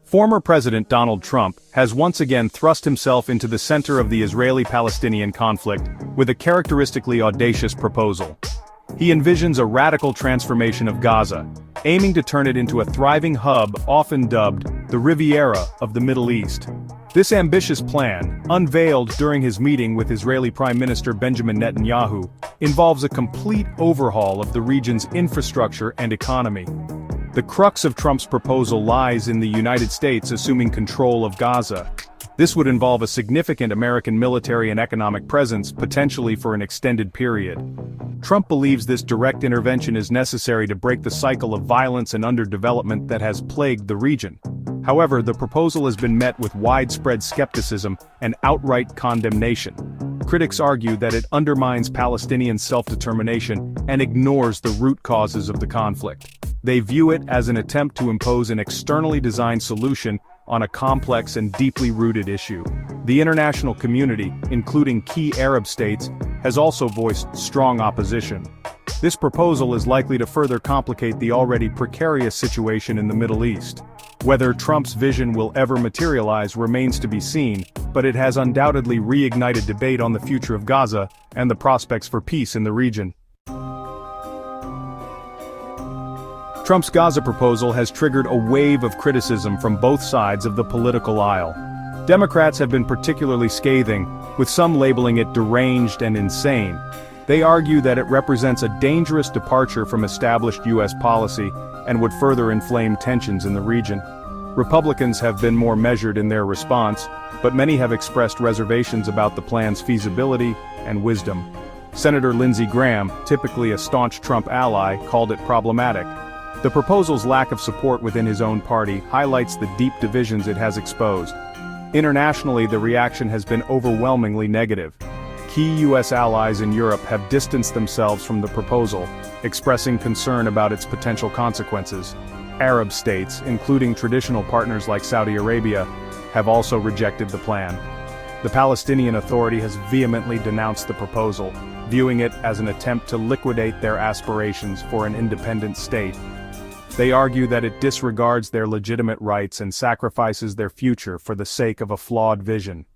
Former President Donald Trump has once again thrust himself into the center of the Israeli-Palestinian conflict with a characteristically audacious proposal. He envisions a radical transformation of Gaza, aiming to turn it into a thriving hub often dubbed the Riviera of the Middle East. This ambitious plan, unveiled during his meeting with Israeli Prime Minister Benjamin Netanyahu, involves a complete overhaul of the region's infrastructure and economy. The crux of Trump's proposal lies in the United States assuming control of Gaza. This would involve a significant American military and economic presence, potentially for an extended period. Trump believes this direct intervention is necessary to break the cycle of violence and underdevelopment that has plagued the region. However, the proposal has been met with widespread skepticism and outright condemnation. Critics argue that it undermines Palestinian self-determination and ignores the root causes of the conflict. They view it as an attempt to impose an externally designed solution on a complex and deeply rooted issue. The international community, including key Arab states, has also voiced strong opposition. This proposal is likely to further complicate the already precarious situation in the Middle East. Whether Trump's vision will ever materialize remains to be seen, but it has undoubtedly reignited debate on the future of Gaza and the prospects for peace in the region. Trump's Gaza proposal has triggered a wave of criticism from both sides of the political aisle. Democrats have been particularly scathing, with some labeling it deranged and insane. They argue that it represents a dangerous departure from established U.S. policy and would further inflame tensions in the region. Republicans have been more measured in their response, but many have expressed reservations about the plan's feasibility and wisdom. Senator Lindsey Graham, typically a staunch Trump ally, called it problematic. The proposal's lack of support within his own party highlights the deep divisions it has exposed. Internationally, the reaction has been overwhelmingly negative. Key U.S. allies in Europe have distanced themselves from the proposal, expressing concern about its potential consequences. Arab states, including traditional partners like Saudi Arabia, have also rejected the plan. The Palestinian Authority has vehemently denounced the proposal, viewing it as an attempt to liquidate their aspirations for an independent state. They argue that it disregards their legitimate rights and sacrifices their future for the sake of a flawed vision.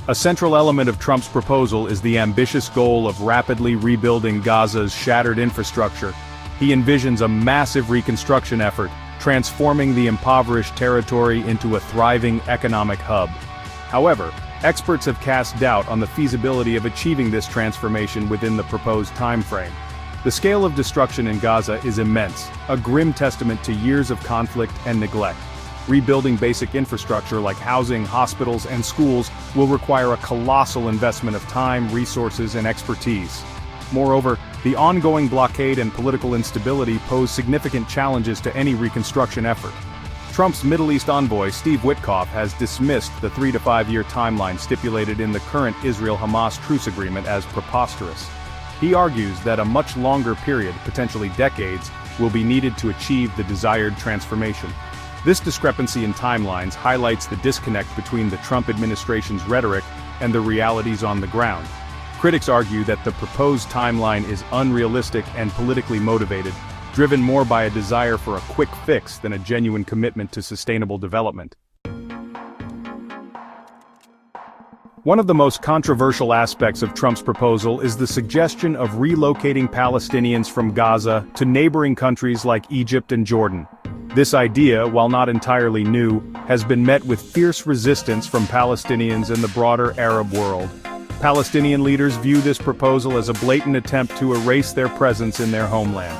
A central element of Trump's proposal is the ambitious goal of rapidly rebuilding Gaza's shattered infrastructure. He envisions a massive reconstruction effort, transforming the impoverished territory into a thriving economic hub. However, experts have cast doubt on the feasibility of achieving this transformation within the proposed timeframe. The scale of destruction in Gaza is immense, a grim testament to years of conflict and neglect. Rebuilding basic infrastructure like housing, hospitals, and schools will require a colossal investment of time, resources, and expertise. Moreover, the ongoing blockade and political instability pose significant challenges to any reconstruction effort. Trump's Middle East envoy, Steve Witkoff, has dismissed the 3 to 5 year timeline stipulated in the current Israel-Hamas truce agreement as preposterous. He argues that a much longer period, potentially decades, will be needed to achieve the desired transformation. This discrepancy in timelines highlights the disconnect between the Trump administration's rhetoric and the realities on the ground. Critics argue that the proposed timeline is unrealistic and politically motivated, driven more by a desire for a quick fix than a genuine commitment to sustainable development. One of the most controversial aspects of Trump's proposal is the suggestion of relocating Palestinians from Gaza to neighboring countries like Egypt and Jordan. This idea, while not entirely new, has been met with fierce resistance from Palestinians and the broader Arab world. Palestinian leaders view this proposal as a blatant attempt to erase their presence in their homeland.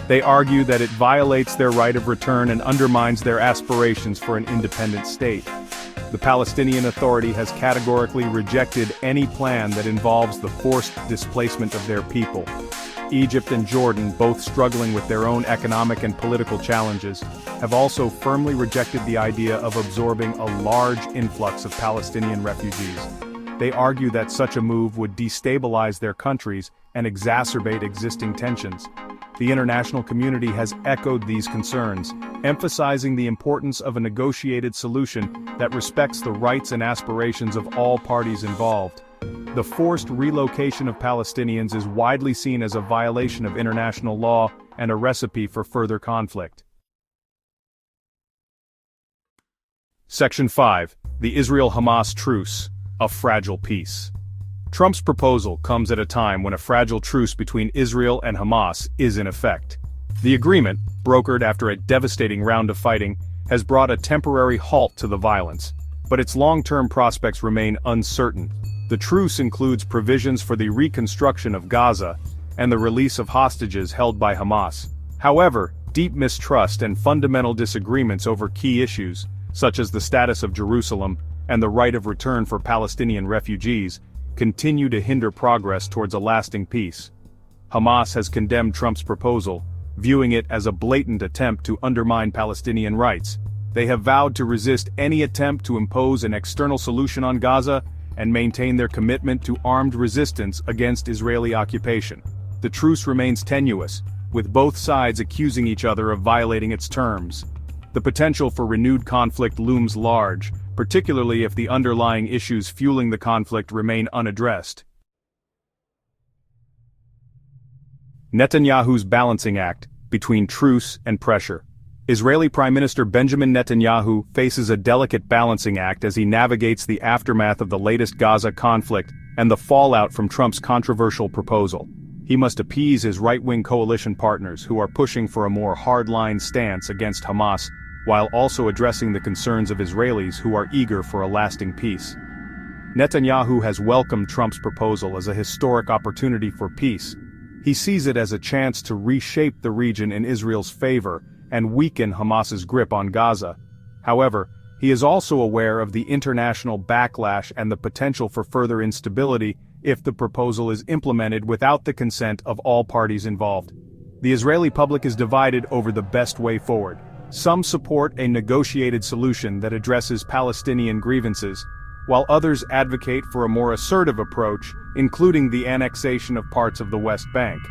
They argue that it violates their right of return and undermines their aspirations for an independent state. The Palestinian Authority has categorically rejected any plan that involves the forced displacement of their people. Egypt and Jordan, both struggling with their own economic and political challenges, have also firmly rejected the idea of absorbing a large influx of Palestinian refugees. They argue that such a move would destabilize their countries and exacerbate existing tensions. The international community has echoed these concerns, emphasizing the importance of a negotiated solution that respects the rights and aspirations of all parties involved. The forced relocation of Palestinians is widely seen as a violation of international law and a recipe for further conflict. Section 5. The Israel-Hamas Truce, a fragile peace. Trump's proposal comes at a time when a fragile truce between Israel and Hamas is in effect. The agreement, brokered after a devastating round of fighting, has brought a temporary halt to the violence, but its long-term prospects remain uncertain. The truce includes provisions for the reconstruction of Gaza and the release of hostages held by Hamas. However, deep mistrust and fundamental disagreements over key issues, such as the status of Jerusalem and the right of return for Palestinian refugees, continue to hinder progress towards a lasting peace. Hamas has condemned Trump's proposal, viewing it as a blatant attempt to undermine Palestinian rights. They have vowed to resist any attempt to impose an external solution on Gaza and maintain their commitment to armed resistance against Israeli occupation. The truce remains tenuous, with both sides accusing each other of violating its terms. The potential for renewed conflict looms large, particularly if the underlying issues fueling the conflict remain unaddressed. Netanyahu's balancing act between truce and pressure. Israeli Prime Minister Benjamin Netanyahu faces a delicate balancing act as he navigates the aftermath of the latest Gaza conflict and the fallout from Trump's controversial proposal. He must appease his right-wing coalition partners who are pushing for a more hardline stance against Hamas, while also addressing the concerns of Israelis who are eager for a lasting peace. Netanyahu has welcomed Trump's proposal as a historic opportunity for peace. He sees it as a chance to reshape the region in Israel's favor and weaken Hamas's grip on Gaza. However, he is also aware of the international backlash and the potential for further instability if the proposal is implemented without the consent of all parties involved. The Israeli public is divided over the best way forward. Some support a negotiated solution that addresses Palestinian grievances, while others advocate for a more assertive approach, including the annexation of parts of the West Bank.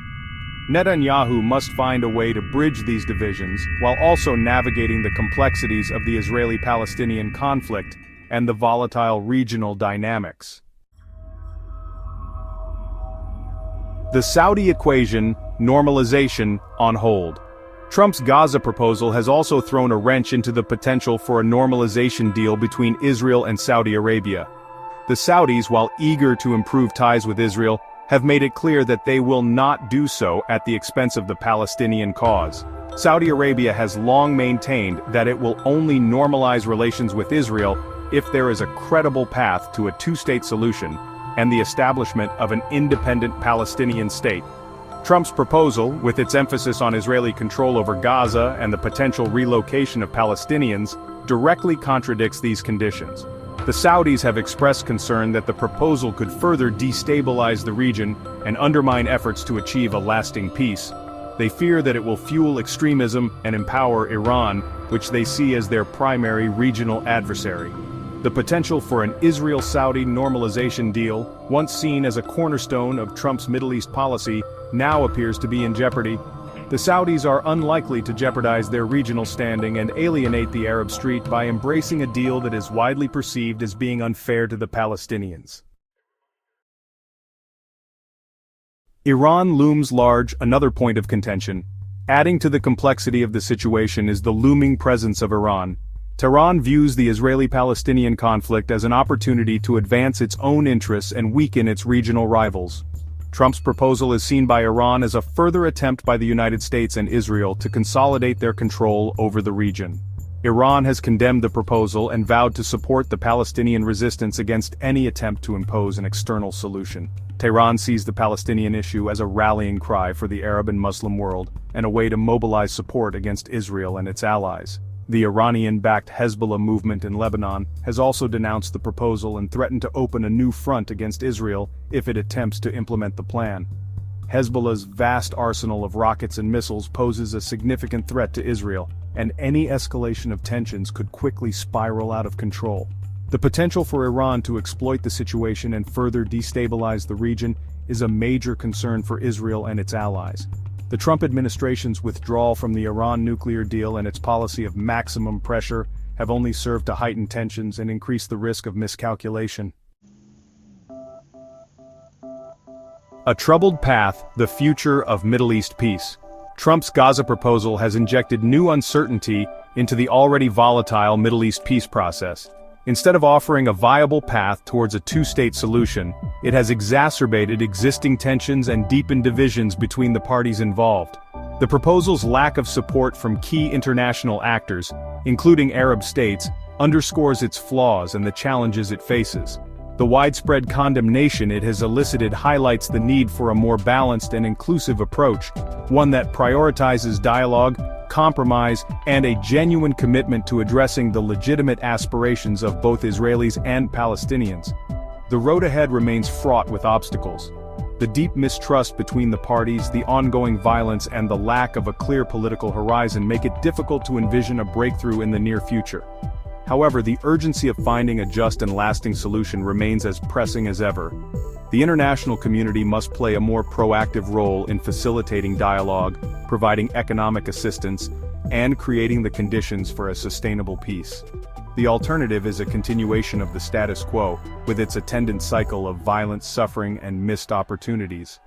Netanyahu must find a way to bridge these divisions while also navigating the complexities of the Israeli-Palestinian conflict and the volatile regional dynamics. The Saudi equation, normalization, on hold. Trump's Gaza proposal has also thrown a wrench into the potential for a normalization deal between Israel and Saudi Arabia. The Saudis, while eager to improve ties with Israel, have made it clear that they will not do so at the expense of the Palestinian cause. Saudi Arabia has long maintained that it will only normalize relations with Israel if there is a credible path to a two-state solution and the establishment of an independent Palestinian state. Trump's proposal, with its emphasis on Israeli control over Gaza and the potential relocation of Palestinians, directly contradicts these conditions. The Saudis have expressed concern that the proposal could further destabilize the region and undermine efforts to achieve a lasting peace. They fear that it will fuel extremism and empower Iran, which they see as their primary regional adversary. The potential for an Israel-Saudi normalization deal, once seen as a cornerstone of Trump's Middle East policy, now appears to be in jeopardy. The Saudis are unlikely to jeopardize their regional standing and alienate the Arab street by embracing a deal that is widely perceived as being unfair to the Palestinians. Iran looms large, another point of contention. Adding to the complexity of the situation is the looming presence of Iran. Tehran views the Israeli-Palestinian conflict as an opportunity to advance its own interests and weaken its regional rivals. Trump's proposal is seen by Iran as a further attempt by the United States and Israel to consolidate their control over the region. Iran has condemned the proposal and vowed to support the Palestinian resistance against any attempt to impose an external solution. Tehran sees the Palestinian issue as a rallying cry for the Arab and Muslim world, and a way to mobilize support against Israel and its allies. The Iranian-backed Hezbollah movement in Lebanon has also denounced the proposal and threatened to open a new front against Israel if it attempts to implement the plan. Hezbollah's vast arsenal of rockets and missiles poses a significant threat to Israel, and any escalation of tensions could quickly spiral out of control. The potential for Iran to exploit the situation and further destabilize the region is a major concern for Israel and its allies. The Trump administration's withdrawal from the Iran nuclear deal and its policy of maximum pressure have only served to heighten tensions and increase the risk of miscalculation. A troubled path, the future of Middle East peace. Trump's Gaza proposal has injected new uncertainty into the already volatile Middle East peace process. Instead of offering a viable path towards a two-state solution, it has exacerbated existing tensions and deepened divisions between the parties involved. The proposal's lack of support from key international actors, including Arab states, underscores its flaws and the challenges it faces. The widespread condemnation it has elicited highlights the need for a more balanced and inclusive approach, one that prioritizes dialogue, compromise, and a genuine commitment to addressing the legitimate aspirations of both Israelis and Palestinians. The road ahead remains fraught with obstacles. The deep mistrust between the parties, the ongoing violence, and the lack of a clear political horizon make it difficult to envision a breakthrough in the near future. However, the urgency of finding a just and lasting solution remains as pressing as ever. The international community must play a more proactive role in facilitating dialogue, providing economic assistance, and creating the conditions for a sustainable peace. The alternative is a continuation of the status quo, with its attendant cycle of violence, suffering, and missed opportunities.